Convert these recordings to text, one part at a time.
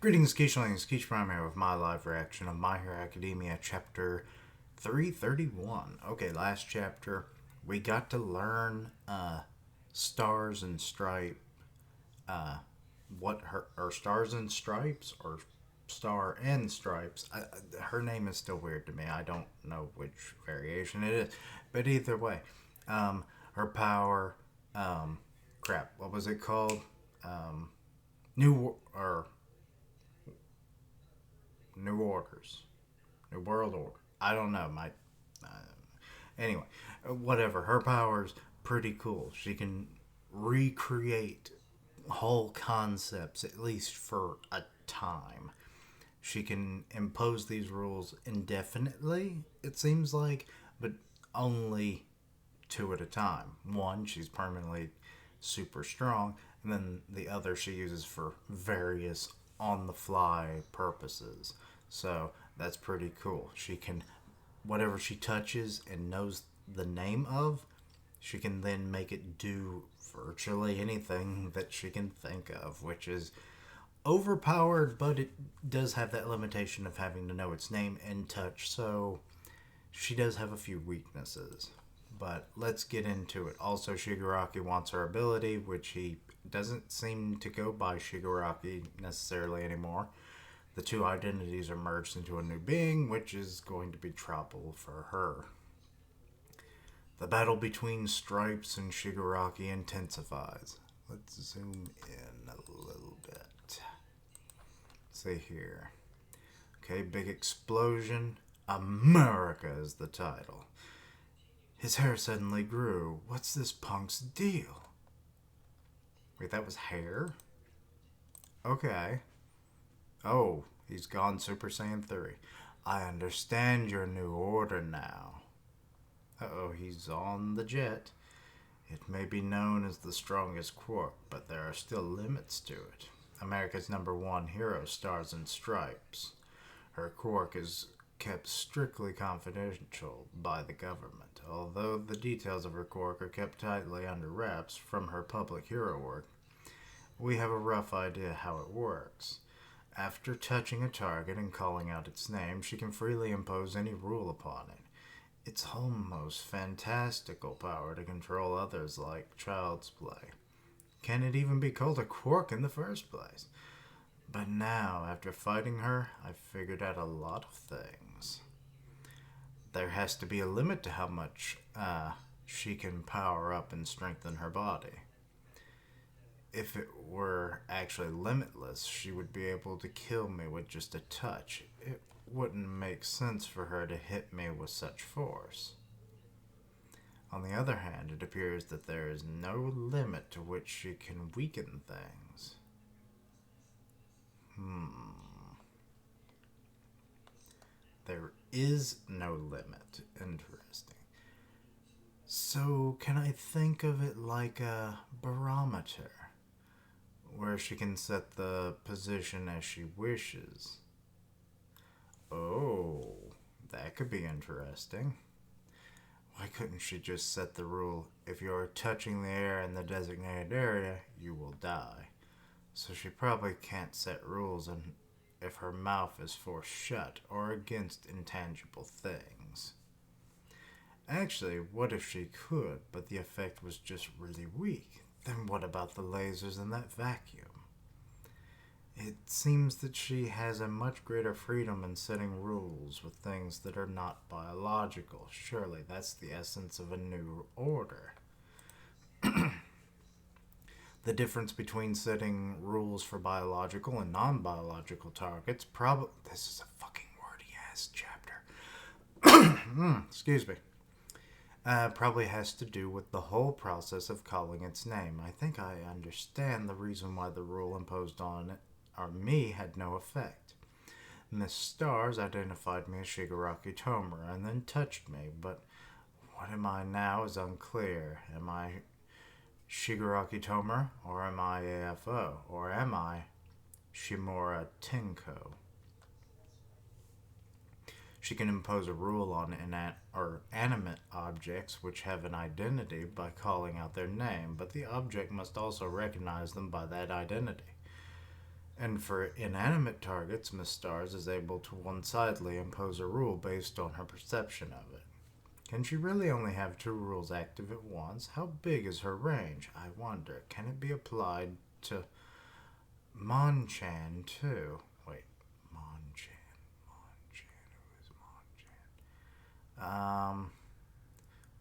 Greetings, Keishlings. Keish Prime here with my live reaction of My Hero Academia Chapter 331. Okay, last chapter, we got to learn Stars and Stripe. What her Stars and Stripes or Star and Stripes. Her name is still weird to me. I don't know which variation it is, but either way, her power. Crap. What was it called? New or New Orders, New World Order. I don't know. Anyway, whatever. Her power's pretty cool. She can recreate whole concepts at least for a time. She can impose these rules indefinitely. It seems like, but only two at a time. One, she's permanently super strong, and then the other she uses for various on the fly purposes. So that's pretty cool. She can, whatever she touches and knows the name of, she can then make it do virtually anything that she can think of, which is overpowered, but it does have that limitation of having to know its name and touch. So she does have a few weaknesses. But let's get into it. Also, Shigaraki wants her ability, which he doesn't seem to go by Shigaraki necessarily anymore. The two identities are merged into a new being, which is going to be trouble for her. The battle between Stripes and Shigaraki intensifies. Let's zoom in a little bit. See here. Okay, big explosion. America is the title. His hair suddenly grew. What's this punk's deal? Wait, that was hair? Okay. Oh, he's gone Super Saiyan 3. I understand your new order now. Uh-oh, he's on the jet. It may be known as the strongest quirk, but there are still limits to it. America's #1 hero, Stars and Stripes. Her quirk is kept strictly confidential by the government, although the details of her quirk are kept tightly under wraps from her public hero work. We have a rough idea how it works. After touching a target and calling out its name, she can freely impose any rule upon it. It's almost fantastical power to control others like child's play. Can it even be called a quirk in the first place? But now, after fighting her, I've figured out a lot of things. There has to be a limit to how much she can power up and strengthen her body. If it were actually limitless, she would be able to kill me with just a touch. It wouldn't make sense for her to hit me with such force. On the other hand, it appears that there is no limit to which she can weaken things. There is no limit. Interesting. So, can I think of it like a barometer, where she can set the position as she wishes? Oh, that could be interesting. Why couldn't she just set the rule, if you're touching the air in the designated area, you will die? So she probably can't set rules if her mouth is forced shut or against intangible things. Actually, what if she could, but the effect was just really weak? Then what about the lasers in that vacuum? It seems that she has a much greater freedom in setting rules with things that are not biological. Surely that's the essence of a new order. The difference between setting rules for biological and non-biological targets probably... This is a fucking wordy-ass chapter. Excuse me. Probably has to do with the whole process of calling its name. I think I understand the reason why the rule imposed on it, or me, had no effect. Miss Stars identified me as Shigaraki Tomura and then touched me, but what am I now is unclear. Am I Shigaraki Tomura, or am I AFO, or am I Shimura Tenko? She can impose a rule on animate objects which have an identity by calling out their name, but the object must also recognize them by that identity. And for inanimate targets, Miss Stars is able to one-sidedly impose a rule based on her perception of it. Can she really only have two rules active at once? How big is her range? I wonder. Can it be applied to Mon-chan too? Wait, Mon-chan, Mon-chan, who is Mon-chan?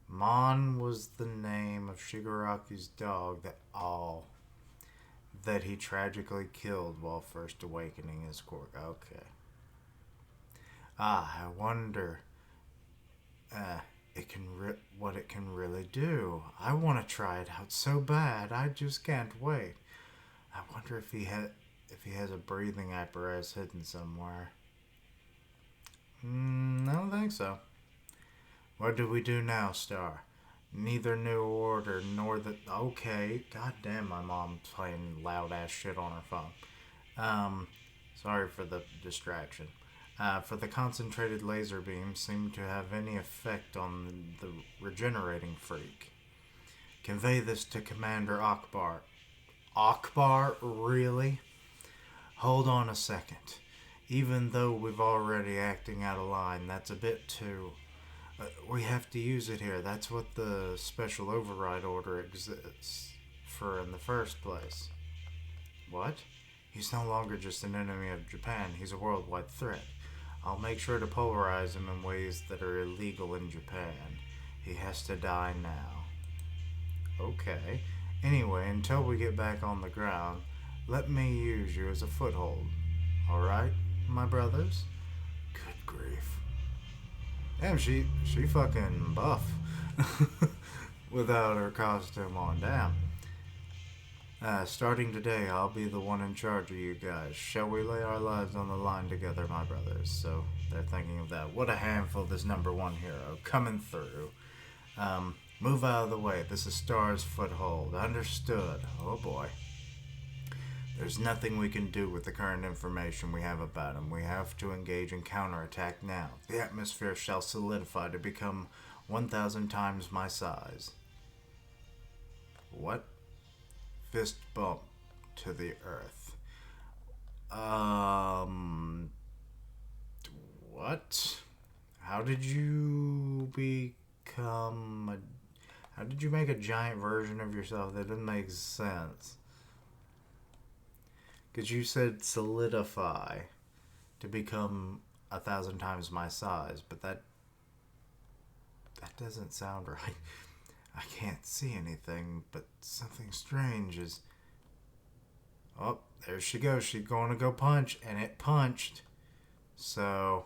Mon was the name of Shigaraki's dog that he tragically killed while first awakening his quirk. Okay. I wonder what it can really do. I want to try it out so bad. I just can't wait. I wonder if he has a breathing apparatus hidden somewhere. I don't think so. What do we do now, Star? Neither new order nor the. Okay, goddamn, my mom's playing loud ass shit on her phone. Sorry for the distraction. For the concentrated laser beam seem to have any effect on the regenerating freak. Convey this to Commander Akbar. Akbar? Really? Hold on a second. Even though we've already acting out of line, that's a bit too. We have to use it here. That's what the special override order exists for in the first place. What? He's no longer just an enemy of Japan. He's a worldwide threat. I'll make sure to polarize him in ways that are illegal in Japan. He has to die now. Okay. Anyway, until we get back on the ground, let me use you as a foothold. Alright, my brothers? Good grief. Damn, she fucking buff. Without her costume on. Damn. Starting today, I'll be the one in charge of you guys. Shall we lay our lives on the line together, my brothers? So they're thinking of that. What a handful, this number one hero. Coming through. Move out of the way. This is Star's foothold. Understood. Oh boy. There's nothing we can do with the current information we have about him. We have to engage in counterattack now. The atmosphere shall solidify to become 1,000 times my size. What? Fist bump to the earth. What? How did you how did you make a giant version of yourself? That didn't make sense. Because you said solidify to become 1,000 times my size, but that doesn't sound right. I can't see anything, but something strange is. Oh, there she goes. She's going to go punch, and it punched. So,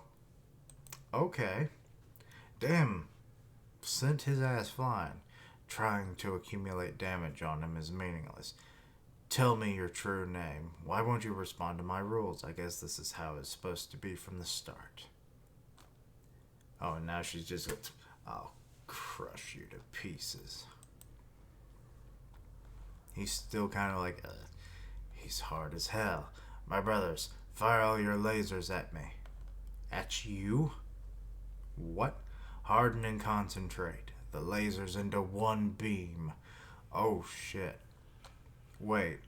okay. Damn. Sent his ass flying. Trying to accumulate damage on him is meaningless. Tell me your true name. Why won't you respond to my rules? I guess this is how it's supposed to be from the start. Oh, and now she's just. I'll crush you to pieces. He's still kind of like. He's hard as hell. My brothers, fire all your lasers at me. At you? What? Harden and concentrate. The lasers into one beam. Oh, shit. Wait,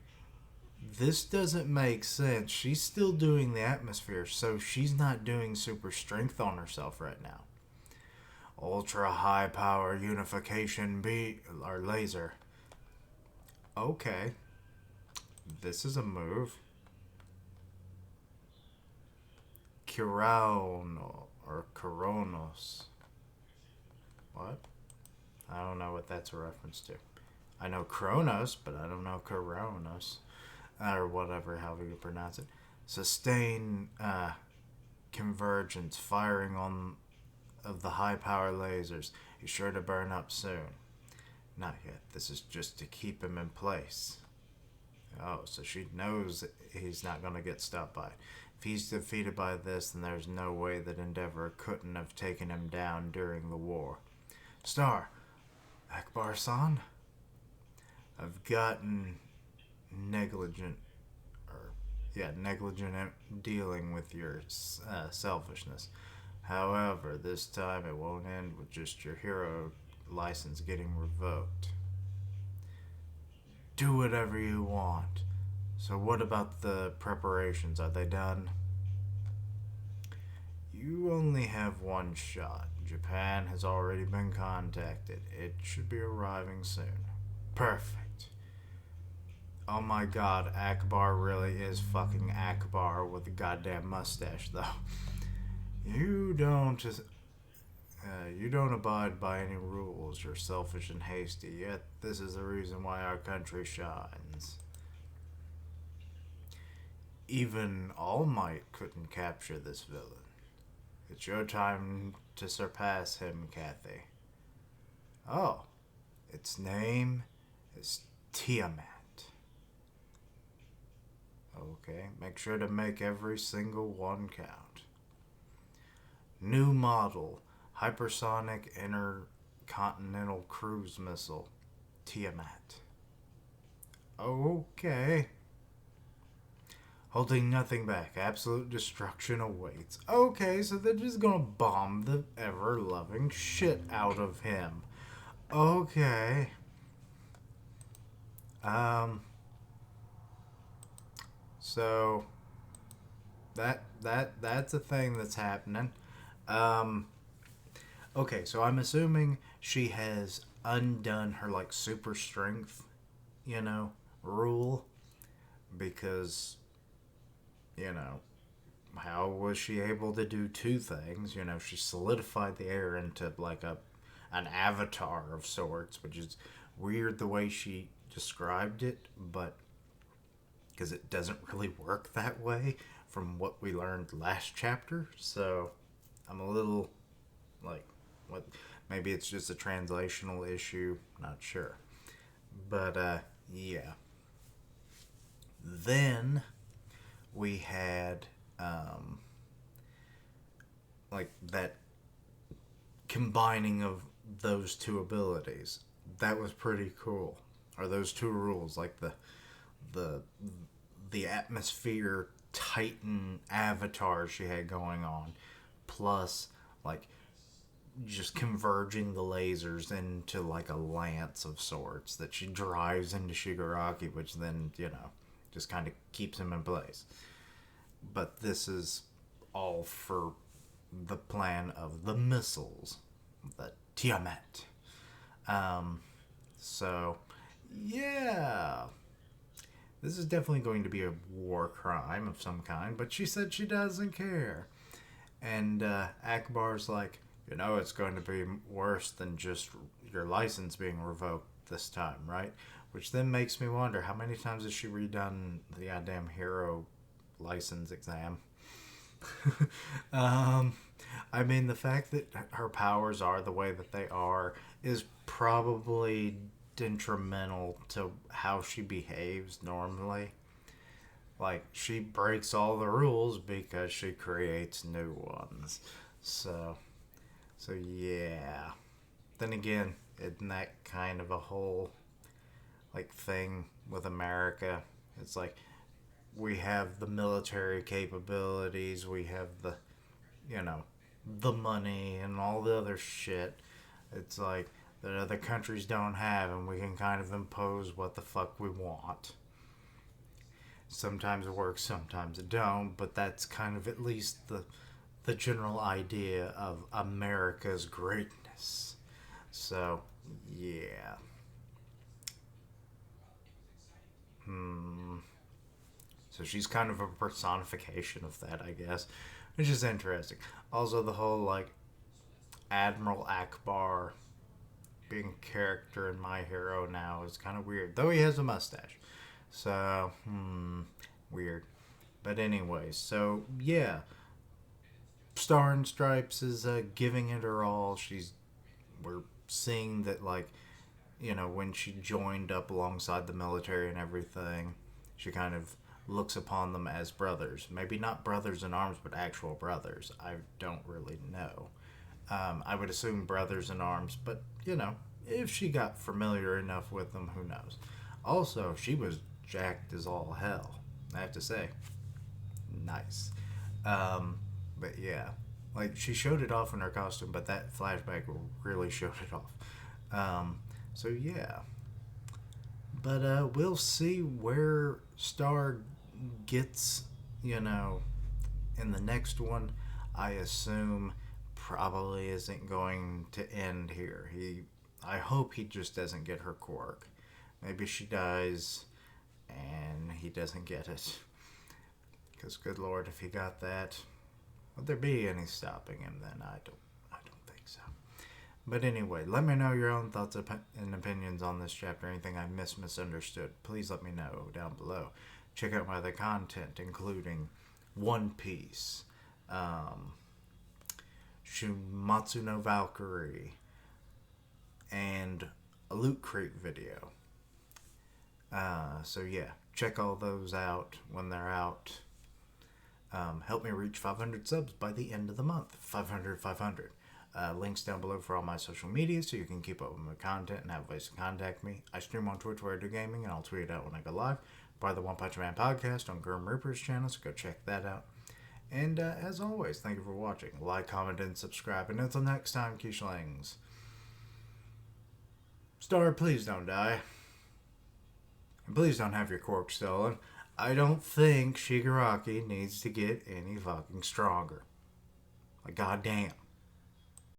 this doesn't make sense. She's still doing the atmosphere, so she's not doing super strength on herself right now. Ultra high power unification or laser. Okay. This is a move. Kirauno or Koronos. What? I don't know what that's a reference to. I know Kronos, but I don't know Koronos. Or whatever, however you pronounce it. Sustain convergence, firing on of the high power lasers. He's sure to burn up soon. Not yet. This is just to keep him in place. Oh, so she knows he's not going to get stopped by it. If he's defeated by this, then there's no way that Endeavor couldn't have taken him down during the war. Star, Akbar-san? I've gotten negligent dealing with your selfishness. However, this time it won't end with just your hero license getting revoked. Do whatever you want, So, what about the preparations? Are they done? You only have one shot. Japan has already been contacted. It should be arriving soon. Perfect. Oh my god, Akbar really is fucking Akbar with a goddamn mustache, though. You don't you don't abide by any rules. You're selfish and hasty. Yet this is the reason why our country shines. Even All Might couldn't capture this villain. It's your time to surpass him, Kathy. Oh, its name is Tiamat. Okay, make sure to make every single one count. New model, hypersonic intercontinental cruise missile, Tiamat. Okay. Holding nothing back, absolute destruction awaits. Okay, so they're just gonna bomb the ever loving shit out of him. Okay. Um. So that's a thing that's happening. Um. Okay, so I'm assuming she has undone her like super strength, rule because you know how was she able to do two things? She solidified the air into like an avatar of sorts, which is weird the way she described it, but because it doesn't really work that way from what we learned last chapter. So I'm a little like, what? Maybe it's just a translational issue. Not sure, but yeah. Then we had like that combining of those two abilities. That was pretty cool. Or those two rules, like the the atmosphere titan avatar she had going on, plus like just converging the lasers into like a lance of sorts that she drives into Shigaraki, which then just kind of keeps him in place. But this is all for the plan of the missiles, the Tiamat. Um, so, yeah. This is definitely going to be a war crime of some kind, but she said she doesn't care. And Akbar's like, it's going to be worse than just your license being revoked this time, right? Which then makes me wonder, how many times has she redone the goddamn hero license exam? um, I mean, the fact that her powers are the way that they are is probably detrimental to how she behaves normally. Like, she breaks all the rules because she creates new ones. So yeah. Then again, isn't that kind of a whole like thing with America? It's like we have the military capabilities, we have you know, the money and all the other shit. It's like that other countries don't have, and we can kind of impose what the fuck we want. Sometimes it works, sometimes it don't, but that's kind of at least the general idea of America's greatness. So, yeah. Hmm. So she's kind of a personification of that, I guess, which is interesting. Also, the whole like Admiral Akbar being a character in My Hero now is kind of weird, though he has a mustache. So, weird. But anyways, so yeah, Star and Stripes is giving it her all. We're seeing that like when she joined up alongside the military and everything, she kind of looks upon them as brothers. Maybe not brothers in arms, but actual brothers. I don't really know. I would assume brothers in arms, but if she got familiar enough with them, who knows? Also, she was jacked as all hell. I have to say, nice. Um, but yeah, like she showed it off in her costume, but that flashback really showed it off. So yeah, But we'll see where Star gets, you know, in the next one. I assume probably isn't going to end here. I hope he just doesn't get her quirk. Maybe she dies and he doesn't get it. Because good lord, if he got that, would there be any stopping him then? I don't think so. But anyway, let me know your own thoughts and opinions on this chapter. Anything I misunderstood, please let me know down below. Check out my other content, including One Piece, Shumatsu no Valkyrie, and a Loot Crate video. So yeah, check all those out when they're out. Help me reach 500 subs by the end of the month. 500, 500. Links down below for all my social media so you can keep up with my content and have ways to contact me. I stream on Twitch where I do gaming, and I'll tweet it out when I go live. Part of the One Punch Man podcast on Grim Reaper's channel, so go check that out. And as always, thank you for watching. Like, comment, and subscribe. And until next time, Kishlings. Star, please don't die. And please don't have your quirk stolen. I don't think Shigaraki needs to get any fucking stronger. Like, goddamn.